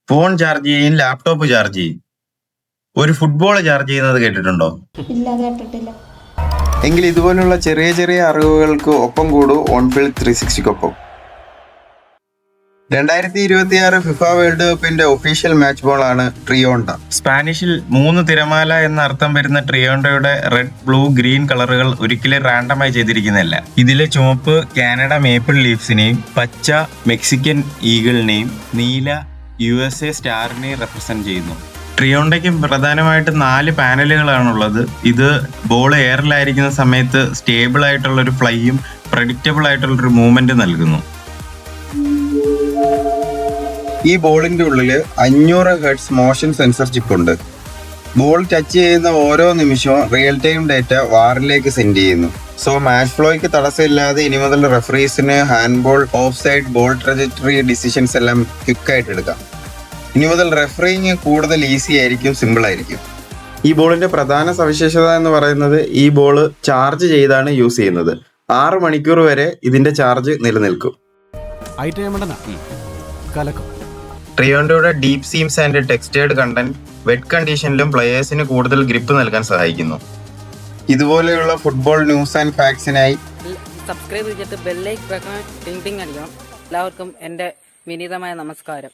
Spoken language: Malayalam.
ഫോൺ ചാർജ് ചെയ്യും, ലാപ്ടോപ്പ് ചാർജ് ചെയ്യും. ഒരു ഫുട്ബോൾ ചാർജ് ചെയ്യുന്നത് കേട്ടിട്ടുണ്ടോ? ഇല്ല, കേട്ടിട്ടില്ല. എങ്കിൽ ഇതുപോലുള്ള ചെറിയ ചെറിയ അറിവുകൾക്ക് ഒപ്പം കൂടൂ ഓൺഫീൽഡ് 360-കൊപ്പം. 2026 ഫിഫ വേൾഡ് കപ്പിന്റെ ഒഫീഷ്യൽ മാച്ച് ബോൾ ആണ് ട്രിയോണ്ട. സ്പാനിഷിൽ 3 തിരമാല എന്ന അർത്ഥം വരുന്ന ട്രിയോണ്ടയുടെ റെഡ്, ബ്ലൂ, ഗ്രീൻ കളറുകൾ ഒരിക്കലും റാൻഡമായി ചെയ്തിരിക്കുന്നതല്ല. ഇതിലെ ചുവപ്പ് കാനഡ മേപ്പിൾ ലീഫ്സിനെയും പച്ച മെക്സിക്കൻ ഈഗിളിനെയും നീല USA സ്റ്റാറിനെയും റെപ്രസെന്റ് ചെയ്യുന്നു. ട്രിയോണ്ടയ്ക്ക് പ്രധാനമായിട്ട് 4 പാനലുകളാണുള്ളത്. ഇത് ബോൾ എയറിലായിരിക്കുന്ന സമയത്ത് സ്റ്റേബിൾ ആയിട്ടുള്ള ഒരു ഫ്ലൈയും പ്രഡിക്റ്റബിൾ ആയിട്ടുള്ള ഒരു മൂവ്മെന്റ് നൽകുന്നു. ഈ ബോളിന്റെ ഉള്ളിൽ 500 ഹെർട്സ് മോഷൻ സെൻസർ ചിപ്പ് ഉണ്ട്. ബോൾ ടച്ച് ചെയ്യുന്ന ഓരോ നിമിഷവും റിയൽ ടൈം ഡേറ്റ വാറിലേക്ക് സെൻഡ് ചെയ്യുന്നു. സോ മാച്ച് ഫ്ലോയ്ക്ക് തടസ്സമില്ലാതെ ഇനി മുതൽ റെഫറീസിന് hand ball, offside, ball trajectory decisions എല്ലാം ക്വിക്കായിട്ട് എടുക്കാം. ഇനി മുതൽ റെഫറിങ് കൂടുതൽ ഈസി ആയിരിക്കും, സിമ്പിൾ ആയിരിക്കും. ഈ ബോളിന്റെ പ്രധാന സവിശേഷത എന്ന് പറയുന്നത് ഈ ബോൾ ചാർജ് ചെയ്താണ് യൂസ് ചെയ്യുന്നത്. 6 മണിക്കൂർ വരെ ഇതിന്റെ ചാർജ് നിലനിൽക്കും. ട്രിയോണ്ടയുടെ deep seams and textured content wet കണ്ടീഷനിലും പ്ലെയേഴ്സിന് കൂടുതൽ ഗ്രിപ്പ് നൽകാൻ സഹായിക്കുന്നു. ഇതുപോലെയുള്ള ഫുട്ബോൾ ന്യൂസ് ആൻഡ് ഫാക്ട്സിനായി സബ്സ്ക്രൈബ് ചെയ്തിട്ട് ബെല്ലൈക്കൺ ടിങ് ടിങ് അടിക്കണം. എല്ലാവർക്കും എൻ്റെ വിനീതമായ നമസ്കാരം.